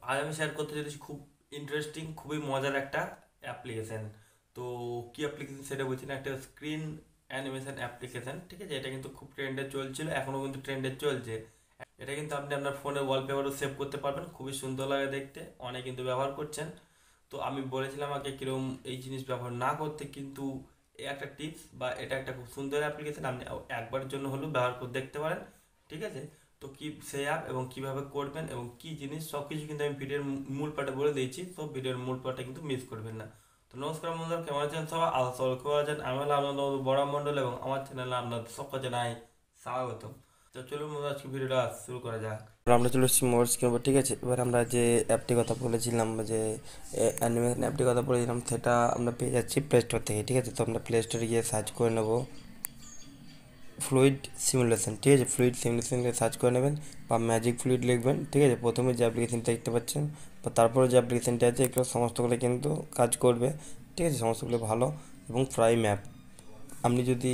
আজ আমি শেয়ার করতে চলেছি খুব ইন্টারেস্টিং, খুবই মজার একটা অ্যাপ্লিকেশন। তো কি অ্যাপ্লিকেশন সেটা বলছি না, একটা স্ক্রিন অ্যানিমেশন অ্যাপ্লিকেশন, ঠিক আছে? এটা কিন্তু খুব ট্রেন্ডে চলছিল, এখনও কিন্তু ট্রেন্ডে চলছে। এটা কিন্তু আপনি আপনার ফোনের ওয়ালপেপারও সেভ করতে পারবেন, খুবই সুন্দর লাগে দেখতে, অনেক কিন্তু ব্যবহার করছেন। তো আমি বলেছিলাম আগে কিরকম এই জিনিস ব্যবহার না করতে, কিন্তু এই একটা টিপস বা এটা একটা খুব সুন্দর অ্যাপ্লিকেশন, আপনি একবারের জন্য হলেও ব্যবহার করে দেখতে পারেন, ঠিক আছে? তো কি সেই অ্যাপ এবং কিভাবে করবেন এবং কি জিনিস সব কিছু কিন্তু আমি ভিডিওর মূল পার্টে বলে দিয়েছি, তো ভিডিওর মূল পার্টটা কিন্তু মিস করবেন না। তো নমস্কার বন্ধুরা, কেমন আছেন সবাই? আশা সবাই খুব ভালো আছেন। আমি হলাম আপনাদের বড় মণ্ডল এবং আমার চ্যানেলে আপনাদের সকল জানাই স্বাগতম। তো চলুন বন্ধুরা, আজকে ভিডিওটা শুরু করা যাক। এবার আমরা চলে এসেছি মোবাইল স্ক্রিন উপর, ঠিক আছে? এবার আমরা যে অ্যাপটির কথা বলেছিলাম বা যে অ্যানিমেশন অ্যাপটির কথা বলেছিলাম, সেটা আমরা পেয়ে যাচ্ছি প্লে স্টোর থেকে, ঠিক আছে? তো আমরা প্লে স্টোরে গিয়ে সার্চ করে নেব ফ্লুইড সিমুলেশন, ঠিক আছে? ফ্লুইড সিমুলেশন সার্চ করে নেবেন বা ম্যাজিক ফ্লুইড লিখবেন, ঠিক আছে? প্রথমে যে অ্যাপ্লিকেশনটা দেখতে পাচ্ছেন বা তারপরে যে অ্যাপ্লিকেশনটা আছে, এগুলো সমস্তগুলো কিন্তু কাজ করবে, ঠিক আছে? সমস্তগুলো ভালো এবং প্রাইম অ্যাপ। আপনি যদি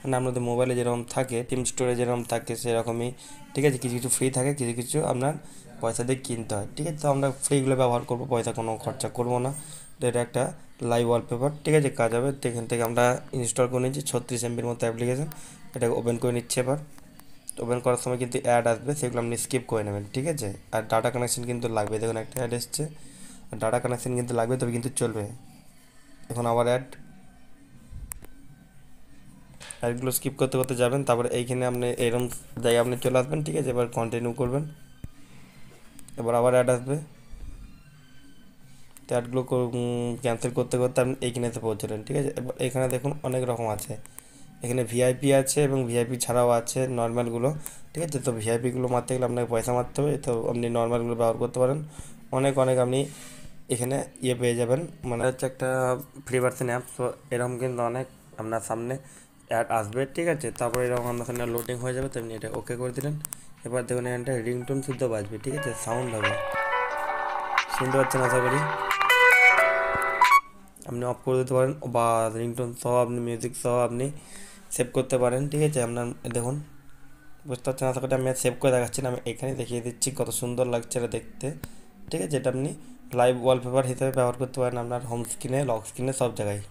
মানে আপনাদের মোবাইলে যেরকম থাকে, টিম স্টোরে যেরকম থাকে সেরকমই, ঠিক আছে? কিছু কিছু ফ্রি থাকে, কিছু কিছু আপনার পয়সা দিয়ে কিনতে হয়, ঠিক আছে? তো আমরা ফ্রিগুলো ব্যবহার করবো, পয়সা কোনো খরচা করবো না। তো এটা একটা লাইভ ওয়ালপেপার, ঠিক আছে? কাজ হবে। তো এখান থেকে আমরা ইনস্টল করে নিচ্ছি 36 MBর মতো অ্যাপ্লিকেশন। এটাকে ওপেন করে নিচ্ছে এবার। ওপেন করার সময় কিন্তু অ্যাড আসবে, সেগুলো আপনি স্কিপ করে নেবেন, ঠিক আছে? আর ডাটা কানেকশন কিন্তু লাগবে, দেখুন একটা অ্যাড এসছে, ডাটা কানেকশন কিন্তু লাগবে, তবে কিন্তু চলবে। এখন আবার অ্যাড, অ্যাডগুলো স্কিপ করতে করতে যাবেন, তারপরে এইখানে আপনি এরকম জায়গায় আপনি চলে আসবেন, ঠিক আছে? এবার কন্টিনিউ করবেন, এবার আবার অ্যাড আসবে। তো অ্যাডগুলো ক্যান্সেল করতে করতে আপনি এইখানে এসে পৌঁছলেন, ঠিক আছে? এবার এখানে দেখুন অনেক রকম আছে, এখানে ভিআইপি আছে এবং ভিআইপি ছাড়াও আছে নর্মালগুলো, ঠিক আছে? তো ভিআইপিগুলো মারতে গেলে আপনাকে পয়সা মারতে হবে, তো আপনি নর্মালগুলো ব্যবহার করতে পারেন। অনেক অনেক আপনি এখানে পেয়ে যাবেন, মানে হচ্ছে একটা ফ্রি ভার্সন অ্যাপ। তো এরকম কিন্তু অনেক আপনার সামনে অ্যাড আসবে, ঠিক আছে? তারপরে এরকম আপনার সামনে লোডিং হয়ে যাবে, তো আপনি এটা ওকে করে দিলেন। এবার দেখুন এখানটা রিংটোন শুদ্ধ বাজবে, ঠিক আছে? সাউন্ড হবে, শুনতে পাচ্ছেন আশা করি। আপনি অফ করে দিতে পারেন বা রিংটোন সহ আপনি মিউজিক সহ আপনি সেভ করতে পারেন, ঠিক আছে? আপনার দেখুন, বুঝতে পারছেন আশা করি। আমি সেভ করে দেখাচ্ছি না, আমি এখানে দেখিয়ে দিচ্ছি কত সুন্দর লাগছে এটা দেখতে, ঠিক আছে? এটা আপনি লাইভ ওয়ালপেপার হিসেবে ব্যবহার করতে পারেন আপনার হোম স্ক্রিনে, লক স্ক্রিনে, সব জায়গায়।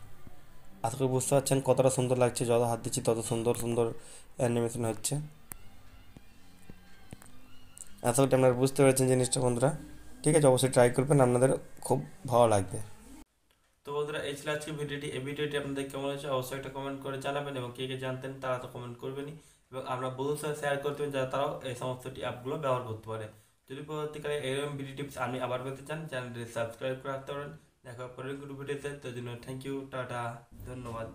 আশা করি বুঝতে পারছেন কতটা সুন্দর লাগছে, যত হাত দিচ্ছি তত সুন্দর সুন্দর অ্যানিমেশন হচ্ছে। আশা করি আপনারা বুঝতে পেরেছেন জিনিসটা বন্ধুরা, ঠিক আছে? অবশ্যই ট্রাই করবেন, আপনাদের খুব ভালো লাগবে। তো বন্ধুরা, এই ছিল আজকে ভিডিওটি। এই ভিডিওটি আপনাদের কেমন হয়েছে অবশ্যই একটা কমেন্ট করে জানাবেন, এবং কে কে জানতেন তারা তো কমেন্ট করবেনই, এবং আমরা বন্ধুদের সাথে শেয়ার করতে পারেন যারা তারাও এই সমস্ত অ্যাপগুলো ব্যবহার করতে পারে। যদি পরবর্তীকালে এরকম ভিডিও টিপস আপনি আবার পেতে চান, চ্যানেলটি সাবস্ক্রাইব করে রাখতে পারেন। দেখা হবে পরের কোনো ভিডিওতে। তো জন্য থ্যাংক ইউ, টাটা, ধন্যবাদ।